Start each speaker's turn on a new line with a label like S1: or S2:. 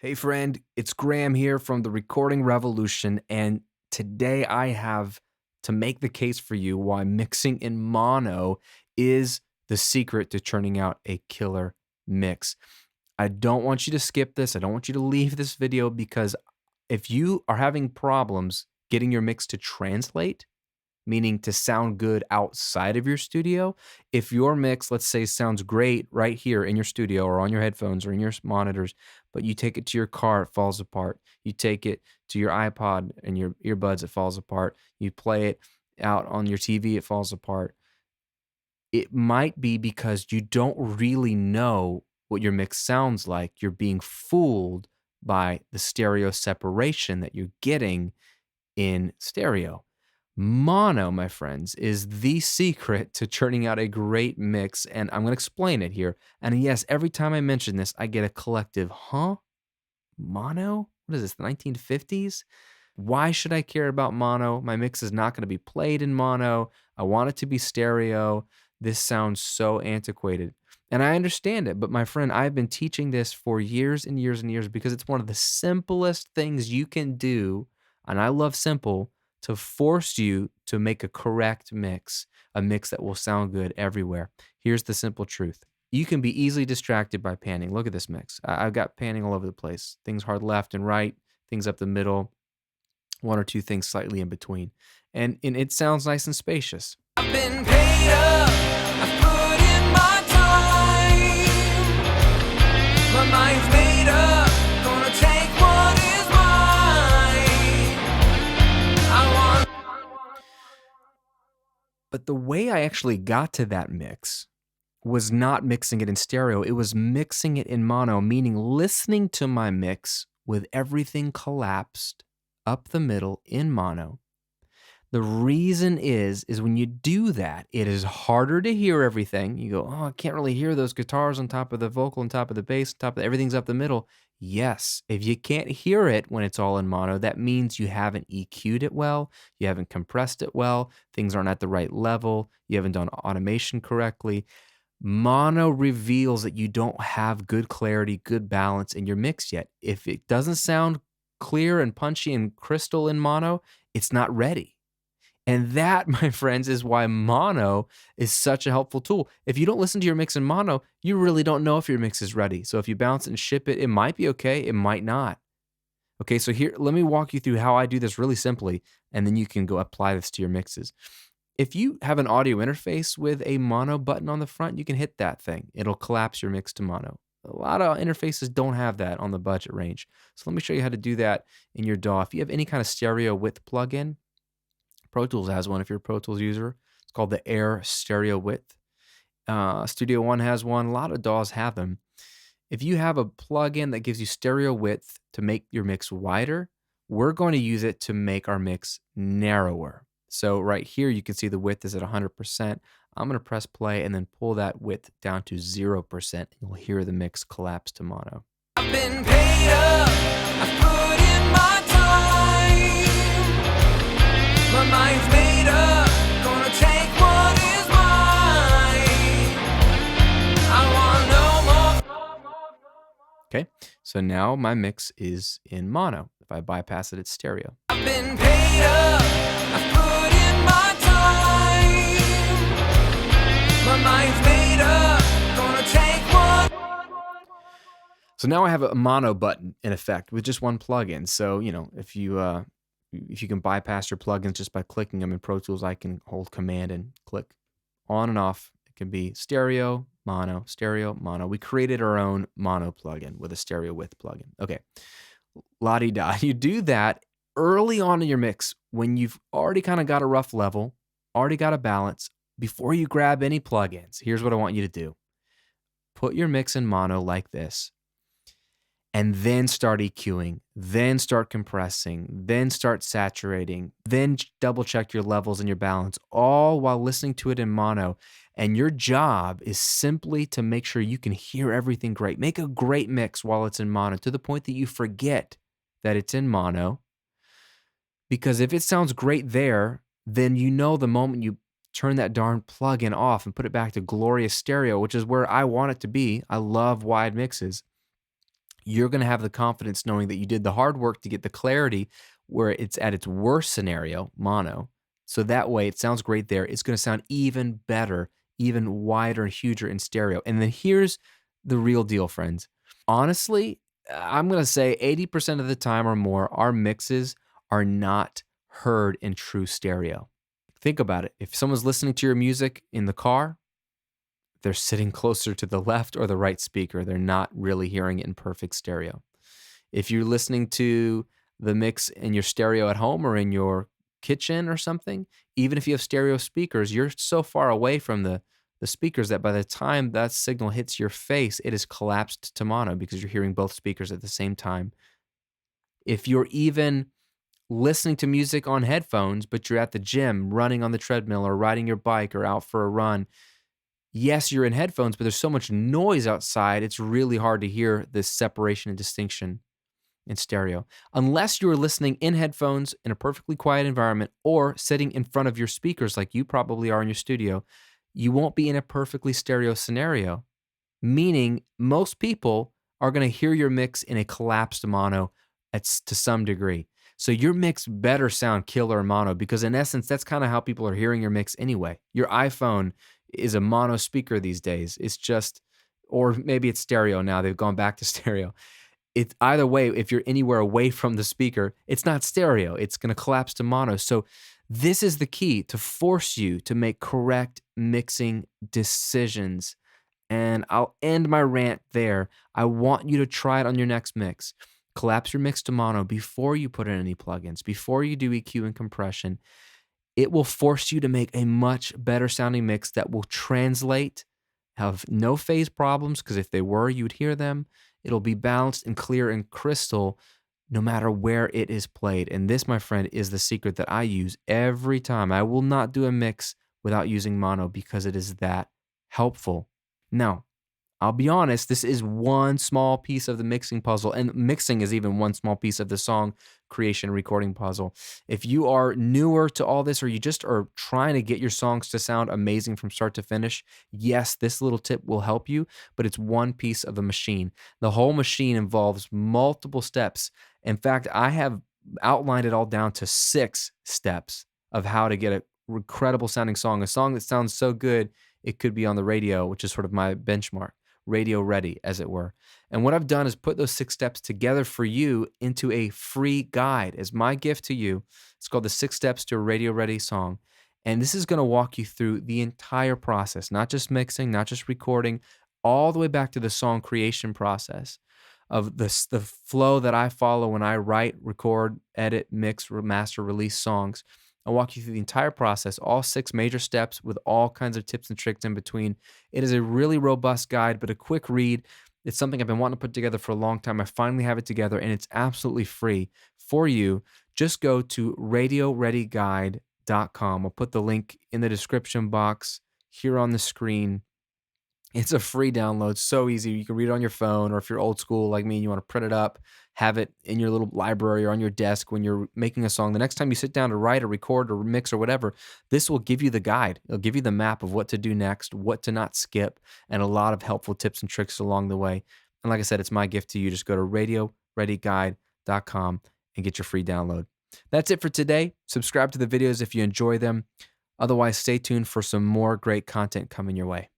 S1: Hey friend, it's Graham here from the Recording Revolution, and today I have to make the case for you why mixing in mono is the secret to churning out a killer mix. I don't want you to skip this. I don't want you to leave this video because if you are having problems getting your mix to translate, meaning to sound good outside of your studio. If your mix, let's say, sounds great right here in your studio or on your headphones or in your monitors, but you take it to your car, it falls apart. You take it to your iPod and your earbuds, it falls apart. You play it out on your TV, it falls apart. It might be because you don't really know what your mix sounds like. You're being fooled by the stereo separation that you're getting in stereo. Mono, my friends, is the secret to churning out a great mix, and I'm going to explain it here. And yes, every time I mention this, I get a collective, huh? Mono? What is this, the 1950s? Why should I care about mono? My mix is not going to be played in mono. I want it to be stereo. This sounds so antiquated. And I understand it, but my friend, I've been teaching this for years and years and years because it's one of the simplest things you can do. And I love simple to force you to make a correct mix, a mix that will sound good everywhere. Here's the simple truth. You can be easily distracted by panning. Look at this mix. I've got panning all over the place. Things hard left and right, things up the middle, one or two things slightly in between. And it sounds nice and spacious.
S2: I've been paid up, I've put in my time. My mind's made up, gonna take what is mine. I want.
S1: But the way I actually got to that mix was not mixing it in stereo. It was mixing it in mono, meaning listening to my mix with everything collapsed up the middle in mono. The reason is when you do that, it is harder to hear everything. You go, oh, I can't really hear those guitars on top of the vocal, on top of the bass, on top of everything's up the middle. Yes, if you can't hear it when it's all in mono, that means you haven't EQ'd it well, you haven't compressed it well, things aren't at the right level, you haven't done automation correctly. Mono reveals that you don't have good clarity, good balance in your mix yet. If it doesn't sound clear and punchy and crystal in mono, it's not ready. And that, my friends, is why mono is such a helpful tool. If you don't listen to your mix in mono, you really don't know if your mix is ready. So if you bounce it and ship it, it might be okay, it might not. Okay, so here, let me walk you through how I do this really simply, and then you can go apply this to your mixes. If you have an audio interface with a mono button on the front, you can hit that thing. It'll collapse your mix to mono. A lot of interfaces don't have that on the budget range. So let me show you how to do that in your DAW. If you have any kind of stereo width plugin, Pro Tools has one if you're a Pro Tools user. It's called the Air Stereo Width. Studio One has one. A lot of DAWs have them. If you have a plugin that gives you stereo width to make your mix wider, we're going to use it to make our mix narrower. So right here, you can see the width is at 100%. I'm going to press play and then pull that width down to 0%. And you'll hear the mix collapse to mono.
S2: I've been paid up, I've put in my time. My mind's made up, gonna take what is mine. I want no more.
S1: Okay, so now my mix is in mono. If I bypass it, it's stereo.
S2: I've been paid up, I've put in my time. My mind's made up, gonna take what.
S1: So now I have a mono button in effect with just one plugin. So, if you can bypass your plugins just by clicking them in Pro Tools, I can hold command and click on and off. It can be stereo, mono, stereo, mono. We created our own mono plugin with a stereo width plugin. Okay, la-di-da. You do that early on in your mix when you've already kind of got a rough level, already got a balance. Before you grab any plugins, here's what I want you to do. Put your mix in mono like this, and then start EQing, then start compressing, then start saturating, then double check your levels and your balance, all while listening to it in mono. And your job is simply to make sure you can hear everything great. Make a great mix while it's in mono to the point that you forget that it's in mono. Because if it sounds great there, then you know the moment you turn that darn plugin off and put it back to glorious stereo, which is where I want it to be. I love wide mixes. you're going to have the confidence knowing that you did the hard work to get the clarity where it's at its worst scenario, mono. So that way it sounds great there. It's going to sound even better, even wider and huger in stereo. And then here's the real deal, friends. Honestly, I'm going to say 80% of the time or more, our mixes are not heard in true stereo. Think about it. If someone's listening to your music in the car, they're sitting closer to the left or the right speaker. They're not really hearing it in perfect stereo. If you're listening to the mix in your stereo at home or in your kitchen or something, even if you have stereo speakers, you're so far away from the speakers that by the time that signal hits your face, it is collapsed to mono because you're hearing both speakers at the same time. If you're even listening to music on headphones, but you're at the gym, running on the treadmill or riding your bike or out for a run, yes, you're in headphones, but there's so much noise outside, it's really hard to hear this separation and distinction in stereo. Unless you're listening in headphones in a perfectly quiet environment or sitting in front of your speakers like you probably are in your studio, you won't be in a perfectly stereo scenario, meaning most people are going to hear your mix in a collapsed mono to some degree. So your mix better sound killer in mono because in essence, that's kind of how people are hearing your mix anyway. Your iPhone is a mono speaker these days. It's just, or maybe it's stereo now. They've gone back to stereo. It's either way, if you're anywhere away from the speaker, it's not stereo. It's going to collapse to mono. So this is the key to force you to make correct mixing decisions. And I'll end my rant there. I want you to try it on your next mix. Collapse your mix to mono before you put in any plugins, before you do EQ and compression. It will force you to make a much better sounding mix that will translate, have no phase problems, because if they were, you'd hear them. It'll be balanced and clear and crystal no matter where it is played. And this, my friend, is the secret that I use every time. I will not do a mix without using mono because it is that helpful. Now, I'll be honest, this is one small piece of the mixing puzzle, and mixing is even one small piece of the song creation and recording puzzle. If you are newer to all this, or you just are trying to get your songs to sound amazing from start to finish, yes, this little tip will help you, but it's one piece of the machine. The whole machine involves multiple steps. In fact, I have outlined it all down to 6 steps of how to get a incredible sounding song, a song that sounds so good, it could be on the radio, which is sort of my benchmark. Radio ready, as it were. And what I've done is put those 6 steps together for you into a free guide as my gift to you. It's called the 6 Steps to a Radio Ready Song. And this is going to walk you through the entire process, not just mixing, not just recording, all the way back to the song creation process of the flow that I follow when I write, record, edit, mix, master, release songs. I'll walk you through the entire process, all 6 major steps with all kinds of tips and tricks in between. It is a really robust guide, but a quick read. It's something I've been wanting to put together for a long time. I finally have it together, and it's absolutely free for you. Just go to radioreadyguide.com. I'll put the link in the description box here on the screen. It's a free download, so easy. You can read it on your phone, or if you're old school like me and you want to print it up, have it in your little library or on your desk when you're making a song. The next time you sit down to write or record or mix or whatever, this will give you the guide. It'll give you the map of what to do next, what to not skip, and a lot of helpful tips and tricks along the way. And like I said, it's my gift to you. Just go to radioreadyguide.com and get your free download. That's it for today. Subscribe to the videos if you enjoy them. Otherwise, stay tuned for some more great content coming your way.